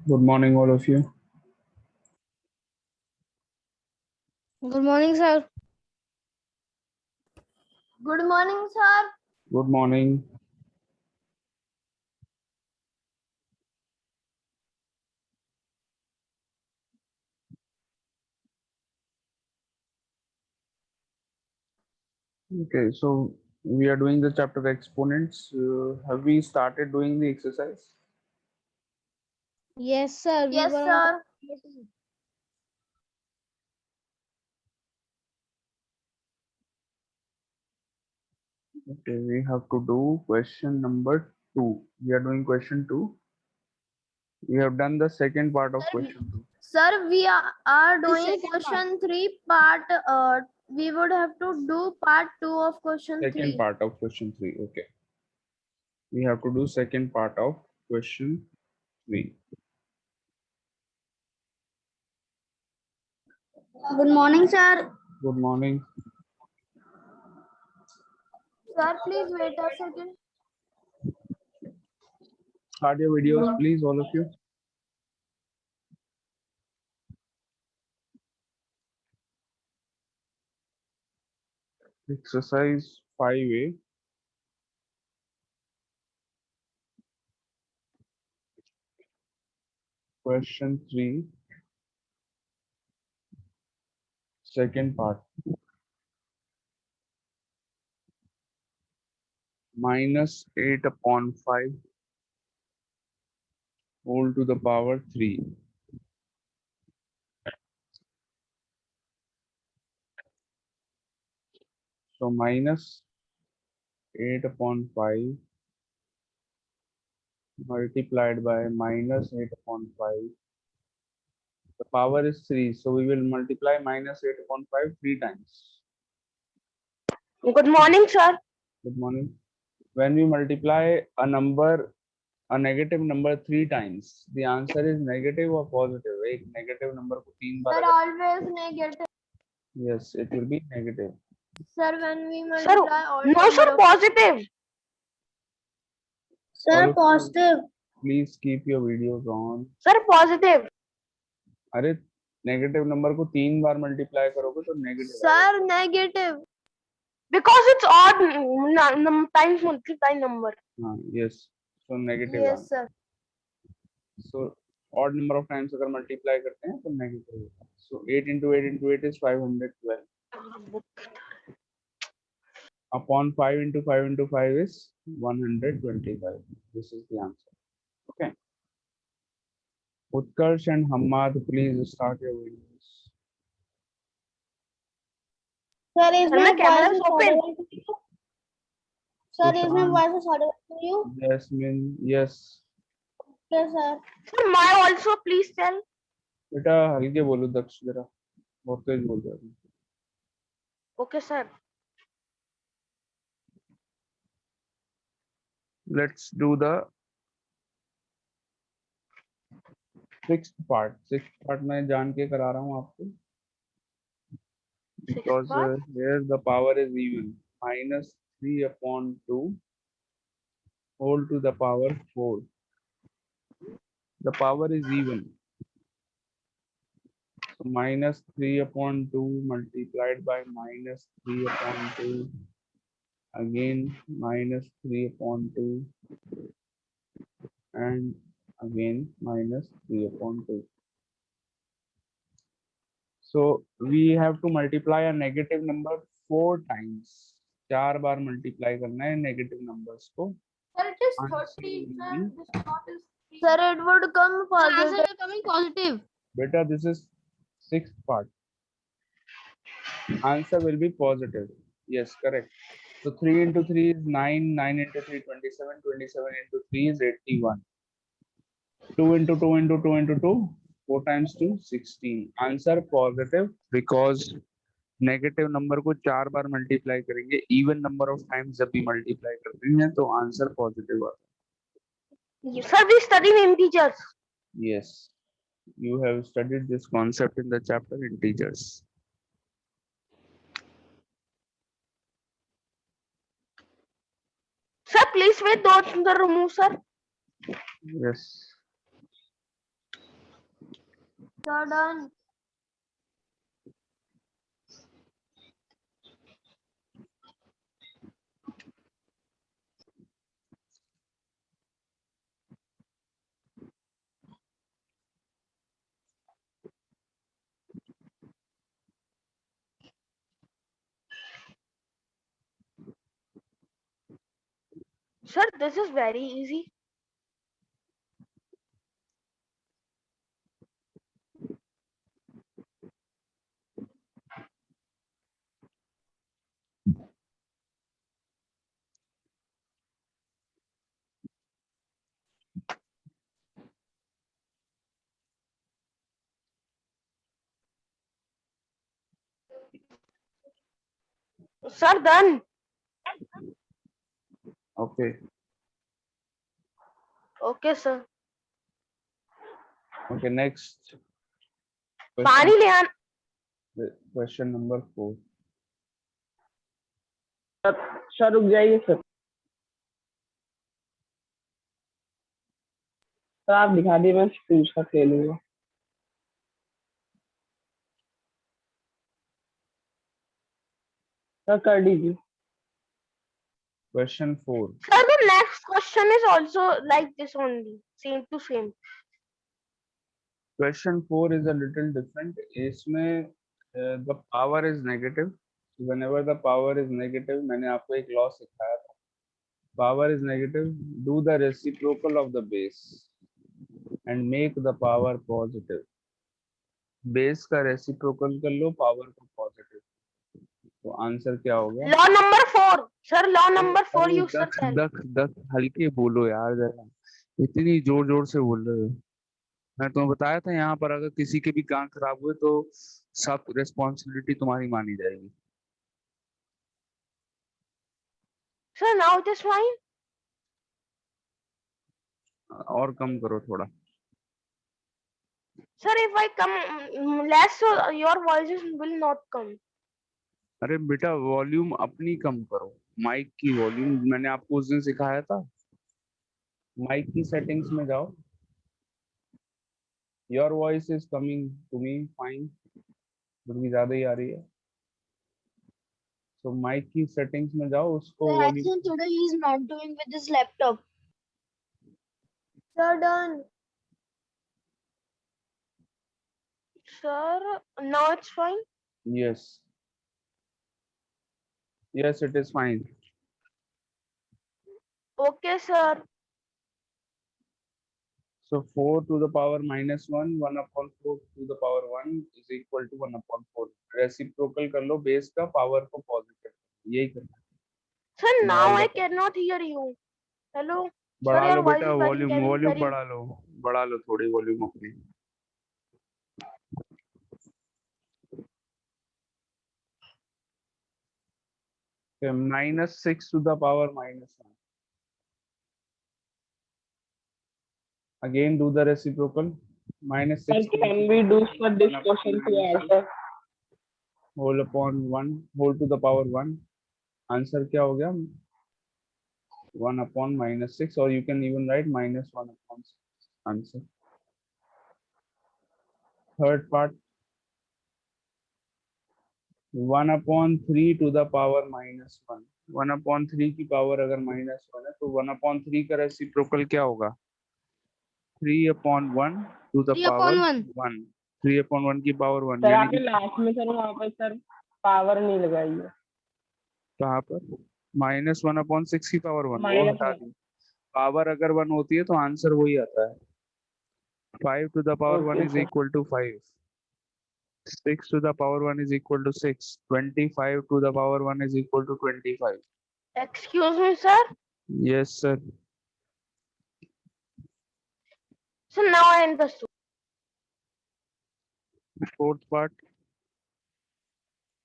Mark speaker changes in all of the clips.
Speaker 1: Good morning, all of you.
Speaker 2: Good morning, sir.
Speaker 3: Good morning, sir.
Speaker 1: Good morning. Okay, so we are doing the chapter exponents. Have we started doing the exercise?
Speaker 2: Yes, sir.
Speaker 3: Yes, sir.
Speaker 1: Okay, we have to do question number 2. We are doing question 2. We have done the second part of question 2.
Speaker 3: Sir, we are doing
Speaker 2: second
Speaker 3: question 3 part. We would have to do part 2 of question
Speaker 1: Second
Speaker 3: 3.
Speaker 1: part of question 3. Okay. We have to do second part of question 3.
Speaker 2: Good morning, sir.
Speaker 1: Good morning.
Speaker 3: Sir, please wait a second.
Speaker 1: Start your videos, please, all of you. Exercise 5A. Question 3. Second part. Minus 8 upon 5 whole to the power 3. So minus 8 upon 5 multiplied by minus 8 upon 5. The power is 3. So we will multiply minus 8 upon 5 3 times.
Speaker 2: Good morning, sir.
Speaker 1: Good morning. When we multiply a negative number 3 times, the answer is negative or positive. एक negative number को 3 बार
Speaker 3: Sir,
Speaker 1: अगर-
Speaker 3: always negative.
Speaker 1: Yes, it will be negative.
Speaker 3: Sir, when we multiply all
Speaker 2: No,
Speaker 3: number
Speaker 2: sir.
Speaker 3: of
Speaker 2: Positive.
Speaker 1: All
Speaker 2: Sir,
Speaker 1: of you-
Speaker 2: positive.
Speaker 1: Please keep your videos on.
Speaker 2: Sir, positive.
Speaker 1: अरे negative number को 3 बार multiply करोगे तो negative
Speaker 3: Sir, negative.
Speaker 2: Because it's odd times multiply number.
Speaker 1: हाँ yes, so negative
Speaker 3: Yes, sir.
Speaker 1: so odd number of times अगर multiply करते हैं तो negative होता है. So 8 into 8 into 8 is 512 upon 5 into 5 into 5 is 125. This is the answer. Okay. Utkarsh and Hamad, please start your videos.
Speaker 2: Sir, is my camera is open?
Speaker 1: Sir, is my
Speaker 2: voice audible to you?
Speaker 1: Jasmine, yes.
Speaker 2: Yes, sir. Sir, my also please tell.
Speaker 1: बेटा हल्के बोलो दक्ष जरा बहुत तेज बोल रहा है.
Speaker 2: Okay, sir.
Speaker 1: Let's do the sixth part. Sixth part मैं जान के करा रहा हूँ आपको because
Speaker 2: part?
Speaker 1: here the power is even. Minus 3 upon 2 whole to the power 4. The power is even. So minus 3 upon 2 multiplied by minus 3 upon 2. Again minus 3 upon 2. And again minus 3 upon 2. So we have to multiply a negative number 4 times. 4 bar multiply करना है negative numbers को.
Speaker 3: Sir, it is
Speaker 1: Answer
Speaker 3: 30.
Speaker 1: will
Speaker 3: Sir,
Speaker 1: be-
Speaker 3: this not is. Sir, it would come positive.
Speaker 2: Answer is coming positive.
Speaker 1: Beta, this is sixth part. Answer will be positive. Yes, correct. So 3 into 3 is 9, 9 into 3 27, 27 into 3 is 81. 2 into 2 into 2 into 2, 4 times 2, 16. Answer positive because negative number को 4 बार multiply करेंगे even number of times जब भी multiply करते हैं तो answer positive आता है.
Speaker 2: Sir, we studied integers.
Speaker 1: Yes, you have studied this concept in the chapter integers.
Speaker 2: Sir, please wait. Don't remove, sir.
Speaker 1: Yes.
Speaker 3: Sir, done.
Speaker 2: Sir, this is very easy. Sir, done.
Speaker 1: Okay.
Speaker 2: Okay, sir.
Speaker 1: Okay. Next
Speaker 2: पानी
Speaker 1: question.
Speaker 2: ले आना.
Speaker 1: Question number 4.
Speaker 4: Sir रुक जाइए sir आप दिखा दिए मैं screenshot ले लूंगा सर कर दीजिए
Speaker 1: Question 4.
Speaker 2: Sir, the next question is also like this only. Same to same.
Speaker 1: Question 4 is a little different. इसमें the power is negative. Whenever the power is negative, मैंने आपको एक law सिखाया था. Power is negative. Do the reciprocal of the base and make the power positive. Base का reciprocal कर लो, power को positive. तो आंसर क्या होगा?
Speaker 2: Law number 4. Sir, law number 4
Speaker 1: अरे
Speaker 2: you sir
Speaker 1: दख
Speaker 2: tell.
Speaker 1: दख दख हल्के बोलो यार जरा. इतनी जोर जोर से बोल रहे हो. मैं तुम्हें बताया था यहाँ पर अगर किसी के भी कान खराब हुए तो सब रिस्पॉन्सिबिलिटी तुम्हारी मानी जाएगी.
Speaker 2: Sir, now it is fine.
Speaker 1: और कम करो थोड़ा.
Speaker 2: Sir, if I come less, so your voices will not come.
Speaker 1: अरे बेटा वॉल्यूम अपनी कम करो. माइक की वॉल्यूम मैंने आपको उस दिन सिखाया था. माइक की सेटिंग्स में जाओ. Your voice is coming to me fine. थोड़ी ज्यादा ही आ रही है. तो माइक की सेटिंग्स में जाओ उसको
Speaker 3: Sir, I
Speaker 1: volume.
Speaker 3: think today he is not doing with his laptop. Sir, done.
Speaker 2: Sir, now it's fine.
Speaker 1: Yes yes it is fine.
Speaker 2: Okay, sir.
Speaker 1: So 4 to the power minus 1, 1 upon 4 to the power 1 is equal to 1 upon 4. Reciprocal कर लो base का power को positive. यही करना है.
Speaker 2: Sir, now
Speaker 1: All
Speaker 2: I
Speaker 1: the-
Speaker 2: cannot hear you. Hello. Sir,
Speaker 1: बढ़ा
Speaker 2: your
Speaker 1: low
Speaker 2: voice
Speaker 1: बेटा
Speaker 2: is very,
Speaker 1: volume
Speaker 2: very,
Speaker 1: volume
Speaker 2: very.
Speaker 1: बढ़ा लो थोड़ी वॉल्यूम अपनी. minus 6 to the power minus 1. Again do the reciprocal. Minus 6
Speaker 4: sir can we do for this question to answer
Speaker 1: whole upon 1 whole to the power 1. Answer क्या हो गया? 1 upon minus 6 or you can even write minus 1 upon 6. Answer. Third part. 1 upon 3 to the power minus 1. 1 upon 3 की power अगर minus 1 है तो 1 upon 3 का reciprocal क्या होगा? 3 upon 1 to the
Speaker 3: 3
Speaker 1: power
Speaker 3: upon 1.
Speaker 1: 1. 3 upon 1 की पावर 1
Speaker 4: सर
Speaker 1: यानी
Speaker 4: आपने
Speaker 1: कि
Speaker 4: लास्ट में सर वहाँ पर सर पावर नहीं लगाई है
Speaker 1: कहाँ पर? माइनस 1 अपॉन 6 की पावर 1 वो
Speaker 4: माइनस
Speaker 1: हटा दी. पावर अगर 1 होती है तो आंसर वही आता है. 5 to the power 1
Speaker 4: okay
Speaker 1: is
Speaker 4: sir
Speaker 1: equal to 5. 6 to the power 1 is equal to 6. 25 to the power 1 is equal to 25.
Speaker 2: Excuse me, sir.
Speaker 1: Yes, sir.
Speaker 2: So now I understood.
Speaker 1: Fourth part.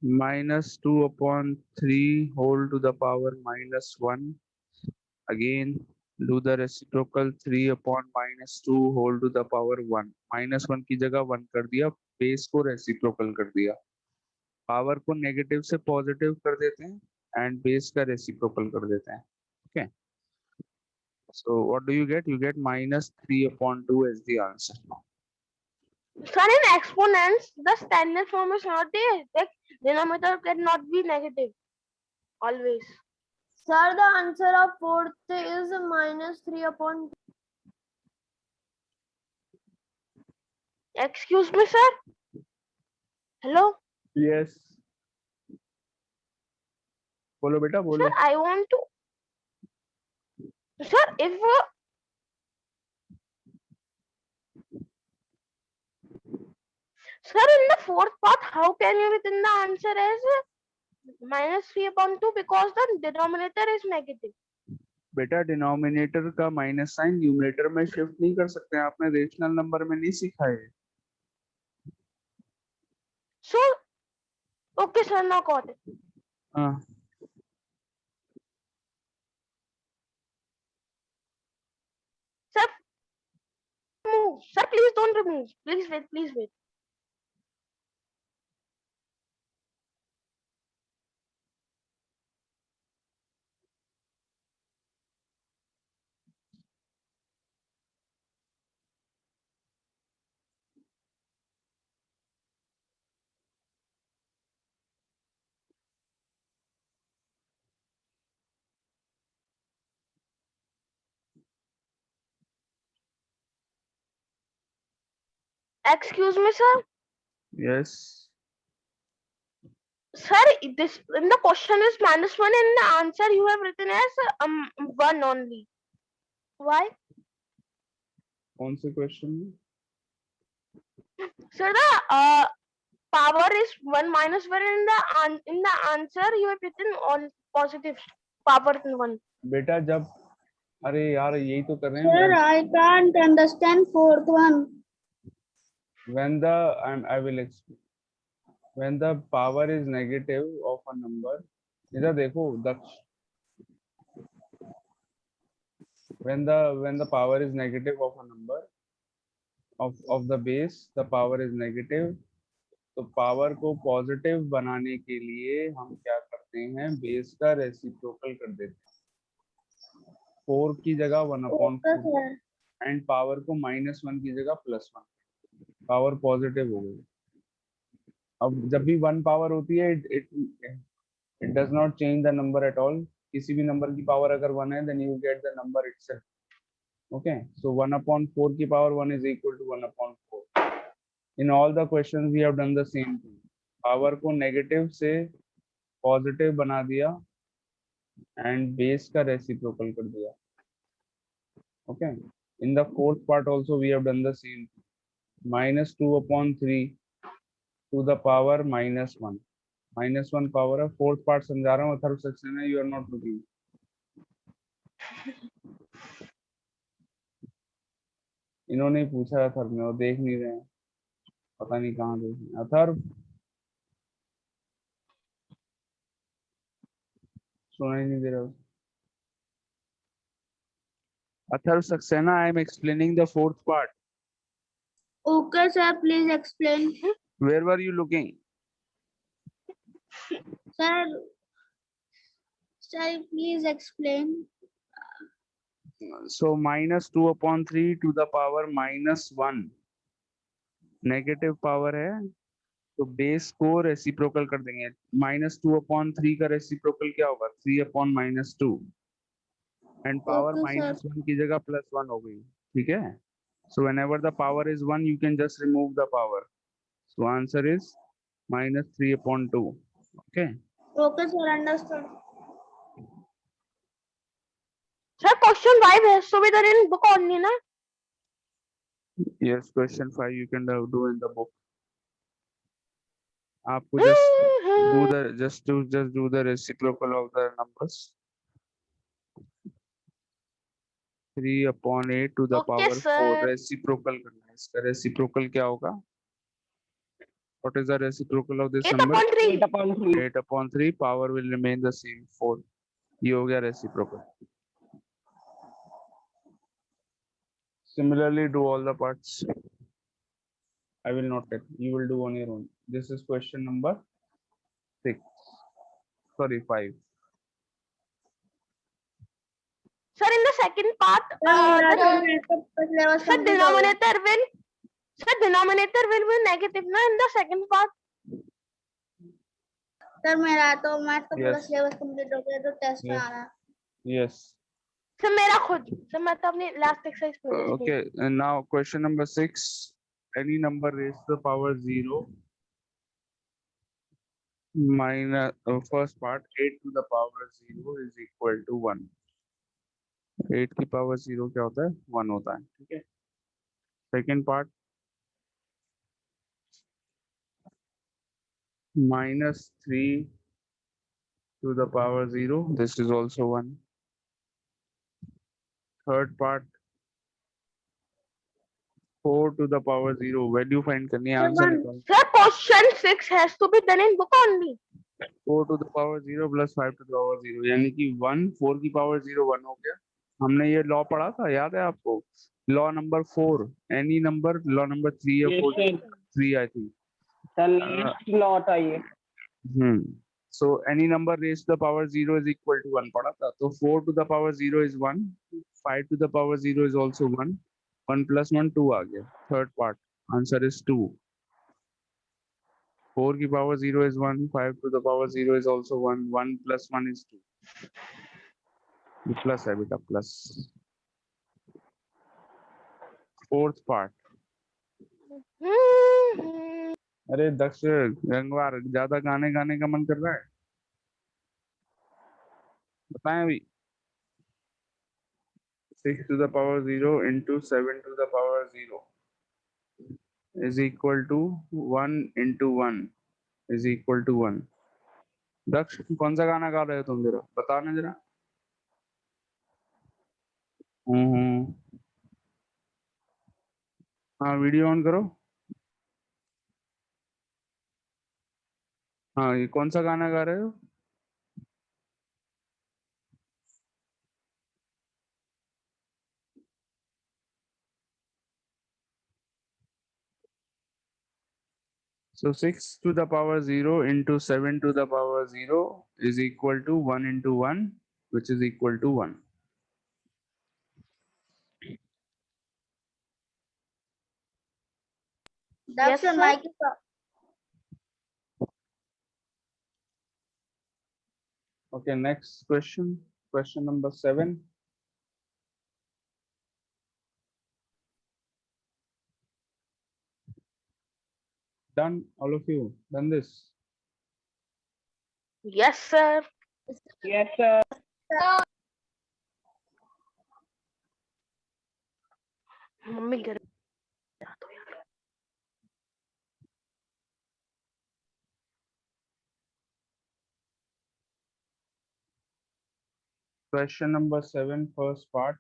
Speaker 1: Minus 2 upon 3 whole to the power minus 1. Again, do the reciprocal 3 upon minus 2 whole to the power 1. Minus 1 की जगह 1 कर दिया. Base को reciprocal कर दिया. Power को negative से positive कर देते हैं एंड बेस का रेसिप्रोकल कर देते हैं. Okay. So what do you get? You get minus 3 upon 2 as the answer.
Speaker 2: Sir, in exponents, the standard form is not there. Like denominator cannot be negative always.
Speaker 3: Sir, the answer of fourth is -3/2.
Speaker 2: Excuse me, sir. Hello,
Speaker 1: Yes. बोलो बेटा
Speaker 2: sir.
Speaker 1: बोलो.
Speaker 2: I want to. Sir, if sir, in the fourth part, how can you written the answer as -3/2 because the denominator is negative.
Speaker 1: बेटा denominator का minus sign numerator में shift नहीं कर सकते हैं. आपने रेशनल नंबर में नहीं सीखा है.
Speaker 2: So, okay, sir, now got it.
Speaker 1: हाँ.
Speaker 2: Sir, move. Sir, please don't remove. Please wait. Please wait. Excuse me, sir.
Speaker 1: Yes.
Speaker 2: Sir, this in the question is -1 and the answer you have written as 1 only. Why?
Speaker 1: कौन से question में?
Speaker 2: Sir, the power is 1 minus 1 in the answer you have written all positive power in 1.
Speaker 1: बेटा जब अरे यार यही तो कर रहे
Speaker 3: Sir,
Speaker 1: हैं.
Speaker 3: I can't understand fourth one.
Speaker 1: When the I will explain. When the power is negative of a number, इधर देखो दक्ष. When the power is negative of a number of the base, the power is negative. तो power को positive बनाने के लिए हम क्या करते हैं, बेस का रेसिप्रोकल कर देते हैं. 4 की जगह 1/4 एंड पावर को -1 की जगह +1. पावर पॉजिटिव हो गई. अब जब भी 1 पावर होती है it does not change the number at all. किसी भी नंबर की पावर अगर 1 है then you get the number itself. Okay, so 1/4 की power 1 is equal to 1/4. In all the questions we have done the same thing. Power को negative से positive बना दिया एंड बेस का रेसिप्रोकल कर दिया. Okay, in the fourth part also we have done the same. -2/3 to the power -1. -1 power है. Fourth part समझा रहा हूँ. Atharv Saxena, you are not looking. इन्होंने पूछा अथर्व में, वो देख नहीं रहे हैं. पता नहीं कहाँ देखें. अथर्व सुना ही नहीं दे रहा. Atharva Saxena, I am explaining the fourth part.
Speaker 3: Okay, sir, please explain.
Speaker 1: Where were you looking?
Speaker 3: Sir, please explain.
Speaker 1: So -2/3 to the power -1 negative power है, तो बेस को रेसिप्रोकल कर देंगे. -2/3 का रेसिप्रोकल क्या होगा? 3/-2 एंड पावर
Speaker 3: Okay, sir.
Speaker 1: -1 की जगह +1 हो गई. ठीक है. So whenever the power is 1, you can just remove the power. So answer is -3/2. Okay.
Speaker 3: Okay, sir, understood.
Speaker 2: Sir, question 5 has to be done in book only, na?
Speaker 1: Yes, question 5 you can do in the book. आपको just do the reciprocal of the numbers. 3/8 to the
Speaker 2: Okay,
Speaker 1: power 4.
Speaker 2: sir.
Speaker 1: Reciprocal करना है. इसका reciprocal क्या होगा? What is the reciprocal of this number?
Speaker 2: 8/3.
Speaker 4: 8/3.
Speaker 1: 8/3. Power will remain the same, 4. ये हो गया reciprocal. Similarly, do all the parts. I will not take. You will do on your own. This is question number 6. Sorry, 5.
Speaker 2: Sir, in the second part,
Speaker 3: Sir,
Speaker 2: the denominator will Sir, denominator will be negative na in the second part.
Speaker 3: Sir मेरा तो math का पूरा
Speaker 1: Yes.
Speaker 3: Syllabus complete हो गया तो test में
Speaker 1: Yes.
Speaker 3: आ रहा है.
Speaker 1: Yes.
Speaker 2: Sir, मेरा खुद. Sir, मैं तो अपनी last exercise पूरी की.
Speaker 1: Okay, and now question number 6. Any number raised to the power 0 minus first part 8 to the power 0 is equal to 1. 8 की power 0 क्या होता है? 1 होता है. ठीक है. Second part minus 3 to the power 0. This is also 1. Third part 4 to the power 0. Value find करनी है. Answer
Speaker 3: one.
Speaker 1: निकाल.
Speaker 2: Sir, question 6 has to be done in book only.
Speaker 1: 4 to the power 0 plus 5 to the power 0 यानी कि 1 4 की power 0 1 हो गया. हमने ये लॉ पढ़ा था, याद है आपको? Law number 4 any number, law number 3 या
Speaker 4: Yes,
Speaker 1: 4
Speaker 4: sir.
Speaker 1: 3 I think.
Speaker 4: Sir last lot आइए.
Speaker 1: So any number raised to the power 0 is equal to 1 पढ़ा था. तो 4 to the power 0 is 1, 5 to the power 0 is also 1, 1 plus 1 2 आ गया. Third part answer is 2. 4 की power 0 is 1, 5 to the power 0 is also 1, 1 plus 1 is 2. ये plus है बेटा, plus. Fourth part. अरे दक्ष गंगवार ज्यादा गाने गाने का मन कर रहा है? बताएं अभी. 6 to the power 0 into 7 to the power 0 is equal to 1 into 1 is equal to 1. दक्ष कौन सा गाना गा रहे हो तुम? जरा बताओ ना जरा. हाँ वीडियो ऑन करो. हाँ ये कौन सा गाना गा रहे हो? So 6 to the power 0 into 7 to the power 0 is equal to 1 into 1, which is equal to 1.
Speaker 3: That's
Speaker 2: Yes,
Speaker 3: a
Speaker 2: sir.
Speaker 3: mic.
Speaker 1: Okay, next question. Question number 7. Done, all of you? Done this?
Speaker 2: Yes, sir.
Speaker 4: Yes, sir.
Speaker 2: Mummy घर.
Speaker 1: Question number 7, first part.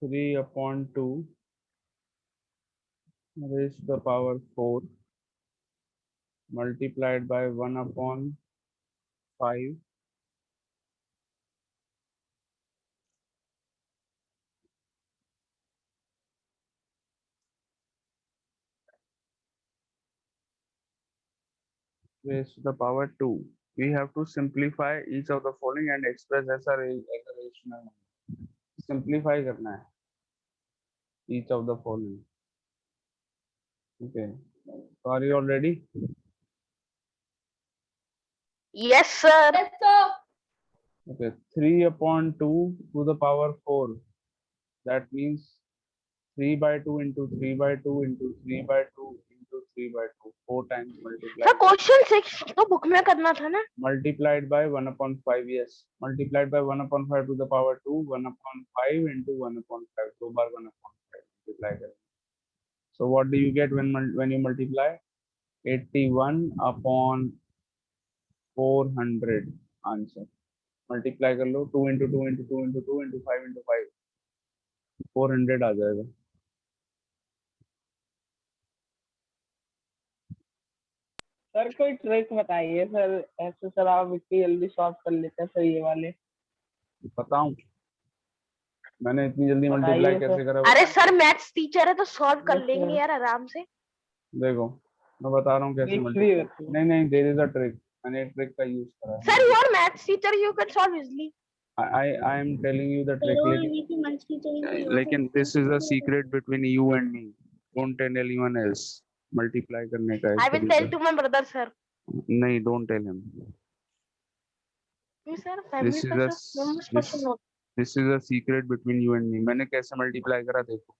Speaker 1: 3 upon 2 raised to the power 4 multiplied by 1 upon 5 raised to the power 2. We have to simplify each of the following and express as a rational number. Simplify करना है each of the following. Okay, so are you all ready?
Speaker 2: Yes, sir.
Speaker 1: Okay, 3 upon 2 to the power 4. That means 3 by 2 into 3 by 2 into 3 by 2 into 3 by 2. 4 times
Speaker 2: Sir,
Speaker 1: multiplied.
Speaker 2: question 6 तो book में करना था ना.
Speaker 1: Multiplied by 1 upon 5. Yes, multiplied by 1 upon 5 to the power 2. 1 upon 5 into 1 upon 5. 2 bar 1 upon 5 multiply करें. So what do you get when you multiply? 81 upon 400 answer. Multiply कर लो. 2 into 2 into 2 into 2 into 5 into 5. 400 आ जाएगा.
Speaker 4: Sir कोई trick बताइए sir, ऐसे sir आप इतनी जल्दी solve कर लेते हैं सर ये वाले.
Speaker 1: बताऊं मैंने इतनी जल्दी
Speaker 4: बताइए
Speaker 1: मल्टीप्लाई
Speaker 4: सर.
Speaker 1: कैसे करा?
Speaker 2: अरे सर मैथ्स टीचर है तो सॉल्व कर
Speaker 4: Yes,
Speaker 2: लेंगे
Speaker 4: sir.
Speaker 2: यार आराम से.
Speaker 1: देखो मैं बता रहा हूँ कैसे
Speaker 4: Tricks भी
Speaker 1: मल्टीप्लाई.
Speaker 4: होती है.
Speaker 1: नहीं नहीं, देयर इज अ ट्रिक. मैंने ट्रिक का यूज करा है.
Speaker 2: Sir, you are maths teacher. You can solve easily.
Speaker 1: I am telling you the trick. लेकिन this is a secret between you and me. Don't tell anyone else. Multiply करने का
Speaker 2: I
Speaker 1: एक
Speaker 2: will tell
Speaker 1: तरीका.
Speaker 2: to my brother, sir.
Speaker 1: नहीं, don't tell him.
Speaker 2: Yes, sir, family
Speaker 1: This is
Speaker 2: का
Speaker 1: a
Speaker 2: sir, members
Speaker 1: this
Speaker 2: person हो.
Speaker 1: this is a secret between you and me. मैंने कैसे multiply करा देखो.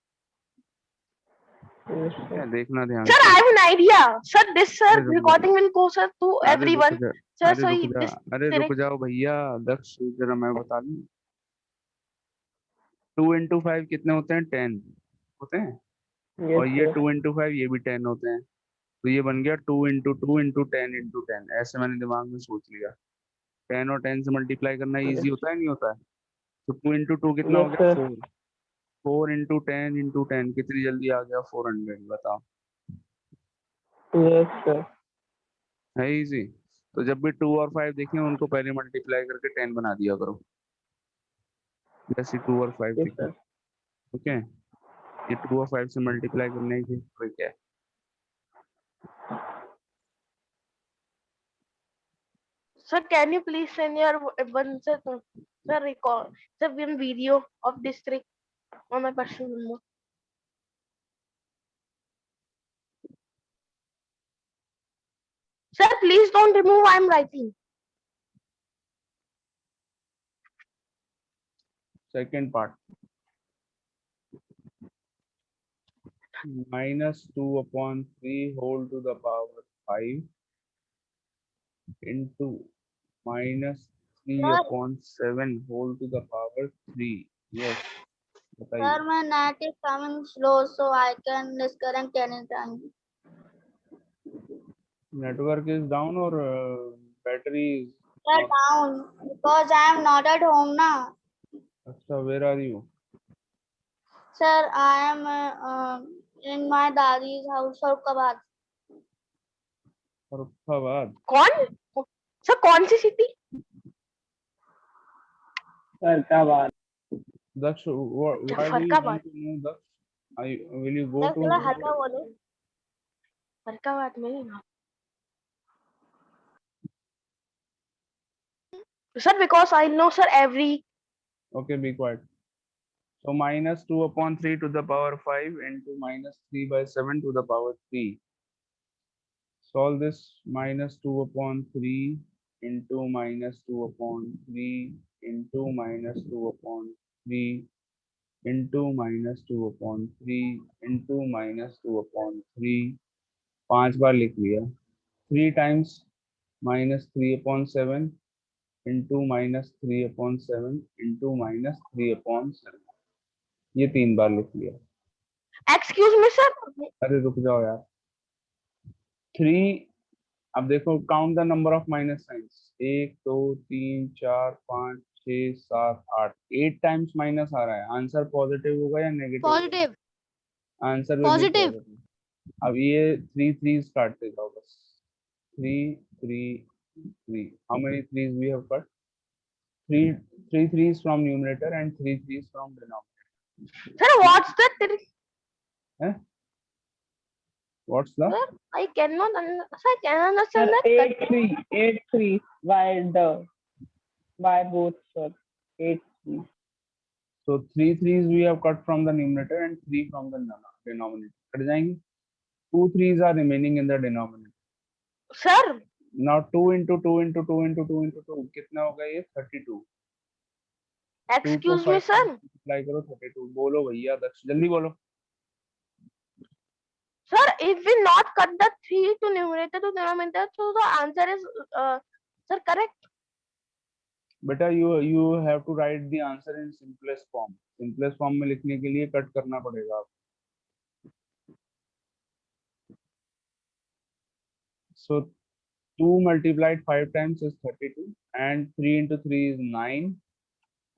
Speaker 4: Yes,
Speaker 1: ठीक है,
Speaker 4: sir.
Speaker 1: देखना ध्यान
Speaker 2: Sir,
Speaker 1: से.
Speaker 2: I have an idea. Sir, this sir
Speaker 1: अरे रुक जा.
Speaker 2: recording will go sir to
Speaker 1: अरे रुक
Speaker 2: everyone.
Speaker 1: जा.
Speaker 2: Sir,
Speaker 1: अरे
Speaker 2: so
Speaker 1: रुक जा.
Speaker 2: this
Speaker 1: अरे रुक
Speaker 2: direct.
Speaker 1: जाओ भैया. दक्ष जरा मैं बता दूं. 2 into 5 कितने होते हैं? 10 होते हैं.
Speaker 4: Yes,
Speaker 1: और ये
Speaker 4: sir.
Speaker 1: 2 into 5 ये भी 10 होते हैं. तो ये बन गया 2 into 2 into 10 into 10. ऐसे मैंने दिमाग में सोच लिया. 10 और 10 से मल्टीप्लाई करना इजी होता है नहीं होता है? तो 2 into 2 कितना हो
Speaker 4: Yes,
Speaker 1: गया?
Speaker 4: sir.
Speaker 1: 4. 4 into 10 into 10 कितनी जल्दी आ गया? 400. बताओ.
Speaker 4: Yes, sir.
Speaker 1: है इजी. तो जब भी 2 और 5 देखें उनको पहले मल्टीप्लाई करके 10 बना दिया करो. जैसे 2 और 5
Speaker 4: Yes,
Speaker 1: दिखे.
Speaker 4: sir.
Speaker 1: ओके. ये 2 और 5 से मल्टीप्लाई करने की ट्रिक है.
Speaker 2: Sir, can you please send your one sir, sir record sir one video of this trick on my personal number. Sir, please don't remove. I am writing.
Speaker 1: Second part. Minus 2 upon 3 whole to the power 5 into minus 3
Speaker 3: Sir.
Speaker 1: upon 7 whole to the power 3. Yes. बताइए.
Speaker 3: Sir, my net is coming slow, so I can disconnect anytime.
Speaker 1: Network is down or battery is
Speaker 3: Sir,
Speaker 1: not.
Speaker 3: down because I am not at home now.
Speaker 1: अच्छा, where are you?
Speaker 3: Sir, I am in my daddy's house, Aurangabad.
Speaker 1: Farrukhabad.
Speaker 2: कौन? Sir, कौन सी city?
Speaker 4: Sir, क्या बात?
Speaker 1: Daksh, why do you
Speaker 2: Farrukhabad.
Speaker 1: want to know Daksh? Will you go
Speaker 3: Sir,
Speaker 1: to
Speaker 3: थोड़ा हल्का बोलो.
Speaker 2: फरकाबाद में ही ना. Sir, because I know sir every.
Speaker 1: Okay, be quiet. So minus 2 upon 3 to the power 5 into minus 3 by 7 to the power 3. Solve this. Minus 2 upon 3 into minus 2 upon 3 into minus 2 upon 3 into minus 2 upon 3 into minus 2 upon 3. 5 बार लिख लिया. 3 times minus 3 upon 7 into minus 3 upon 7 into minus 3 upon 7. ये 3 बार लिख लिया.
Speaker 2: Excuse me sir.
Speaker 1: अरे रुक जाओ यार. 3. अब देखो, count the number of minus signs. 1 2 3 4 5 6 7 8. 8 times minus आ रहा है. आंसर पॉजिटिव होगा या नेगेटिव?
Speaker 3: Positive.
Speaker 1: आंसर भी
Speaker 3: Positive.
Speaker 1: पॉजिटिव. अब ये 3 3 काटते जाओ बस. 3 3 3. How many 3s we have cut? 3 3s from numerator and 3 3s from denominator.
Speaker 2: Sir, what's the trick?
Speaker 1: What's the?
Speaker 2: Sir, I cannot understand. Sir, I can understand
Speaker 4: Sir,
Speaker 2: that.
Speaker 4: 8 3 by both, sir. 8 3.
Speaker 1: So 3 3s we have cut from the numerator and 3 from the denominator. Cut जाएंगे. 2 3s are remaining in the denominator.
Speaker 2: Sir,
Speaker 1: Now 2 into 2 into 2 into 2 into 2 कितना होगा ये? 32.
Speaker 2: excuse me sir.
Speaker 1: Apply करो 32. बोलो भैया दक्ष, जल्दी बोलो.
Speaker 2: Sir, if we not cut the 3 to numerator to denominator, so the answer is sir correct.
Speaker 1: बेटा you have to write the answer in simplest form. Simplest form में लिखने के लिए कट करना पड़ेगा आपको. So 2 multiplied 5 times is 32 and 3 into 3 is 9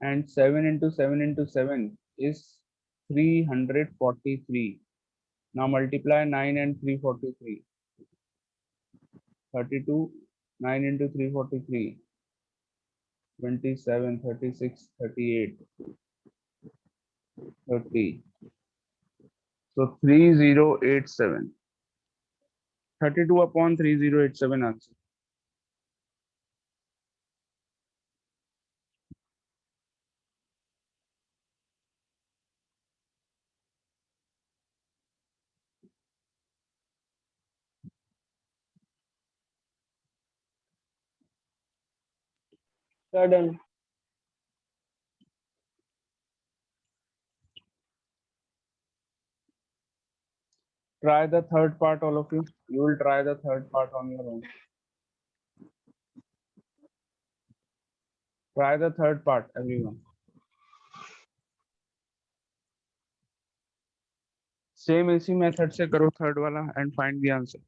Speaker 1: and 7 into 7 into 7 is 343. Now multiply 9 and 343. 32, 9 into 343. 27, 36, 38, 30. So 3087. 32 upon 3087 answer.
Speaker 4: Sudden.
Speaker 1: Try the third part, all of you. You will try the third part on your own. Try the third part, everyone. Same इसी method से करो third वाला and find the answer.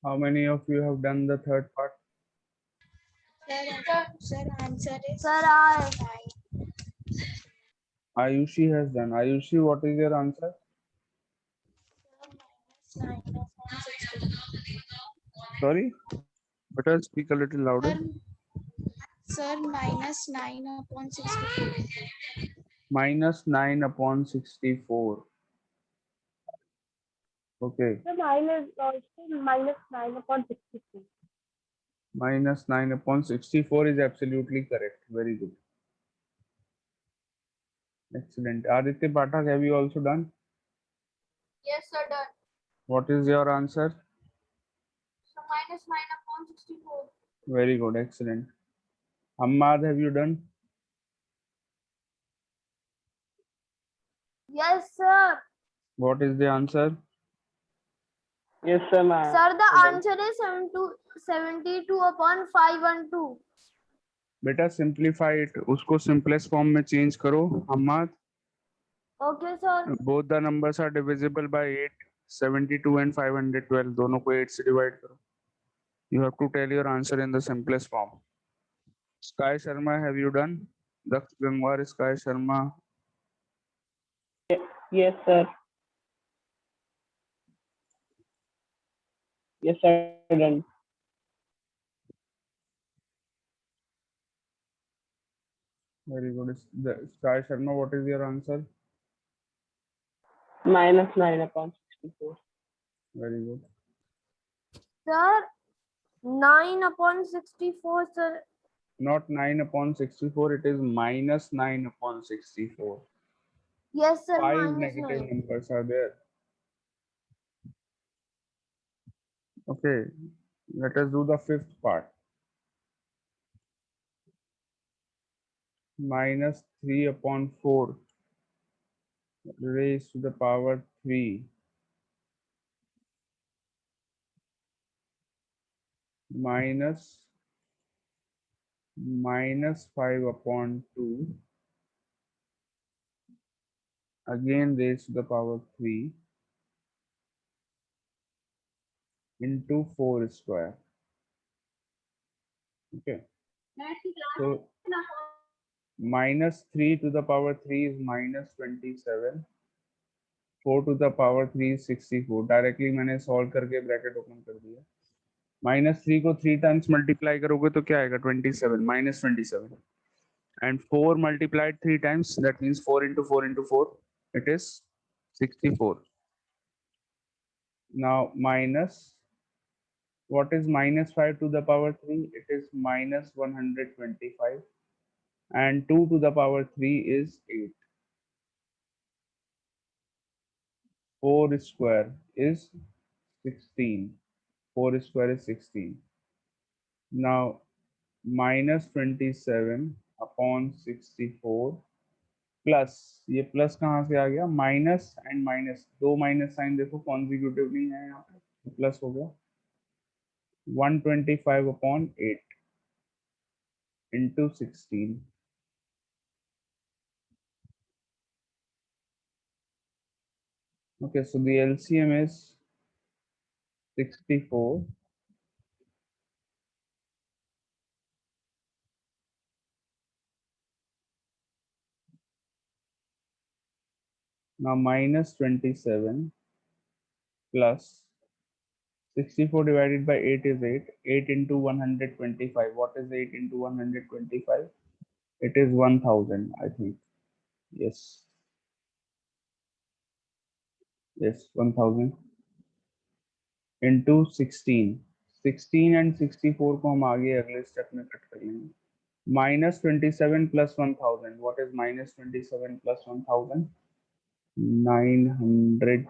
Speaker 1: How many of you have done the third part?
Speaker 5: Sir, answer is
Speaker 3: Sir, I.
Speaker 5: 9.
Speaker 1: Ayushi has done. Ayushi, what is your answer?
Speaker 5: Sir, minus 9 upon 64.
Speaker 1: Sorry? Better speak a little louder.
Speaker 5: Sir, minus 9 upon 64.
Speaker 1: Minus 9 upon 64. Okay.
Speaker 4: The minus also minus 9 upon 63.
Speaker 1: Minus 9 upon 64 is absolutely correct. Very good. Excellent. Aditya Pathak, have you also done?
Speaker 3: Yes, sir, done.
Speaker 1: What is your answer?
Speaker 3: So minus 9 upon 64.
Speaker 1: Very good. Excellent. Ahmad, have you done?
Speaker 3: Yes, sir.
Speaker 1: What is the answer?
Speaker 4: Yes, sir, ma'am.
Speaker 3: Sir, the answer is 72 upon 512.
Speaker 1: बेटा simplify it. उसको simplest form में change करो. Ahmad,
Speaker 3: Okay, sir.
Speaker 1: both the numbers are divisible by 8. 72 and 512. दोनों को 8 से divide करो. You have to tell your answer in the simplest form. Sky Sharma, have you done? Daksh Gangwar, Sky Sharma.
Speaker 4: Yes, sir. Yes, sir, done.
Speaker 1: Very good. Sky Sharma, what is your answer?
Speaker 4: Minus 9 upon 64.
Speaker 1: Very good.
Speaker 3: Sir, 9 upon 64, sir.
Speaker 1: Not 9 upon 64, it is minus 9 upon 64.
Speaker 3: Yes, sir,
Speaker 1: 5
Speaker 3: minus
Speaker 1: negative
Speaker 3: 9.
Speaker 1: numbers are there. Okay, let us do the fifth part. Minus 3 upon 4 raised to the power 3 minus 5 upon 2 again raised to the power 3 into 4 square. Okay, so minus 3 to the power 3 is minus 27. 4 to the power 3 is 64. Directly मैंने solve करके bracket open कर दिया. -3 को 3 times multiply करोगे तो क्या आएगा? 27 minus 27. And 4 multiplied 3 times, that means 4 into 4 into 4, it is 64. Now minus, what is minus 5 to the power 3? It is minus 125. And 2 to the power 3 is 8. 4 square is 16. 4 square is 16. Now minus 27 upon 64 plus, ये plus कहाँ से आ गया? Minus and minus, दो minus sign देखो consecutive नहीं है यहाँ पे, प्लस हो गया. 125 upon 8 into 16. Okay, so the LCM is 64. Now minus 27 plus 64 divided by 8 is 8. 8 into 125. What is 8 into 125? It is 1000, I think. Yes. Yes, 1000. Into 16. 16 and 64 को हम आगे अगले स्टेप में कट कर लेंगे. Minus 27 plus 1000. What is minus 27 plus 1000? 900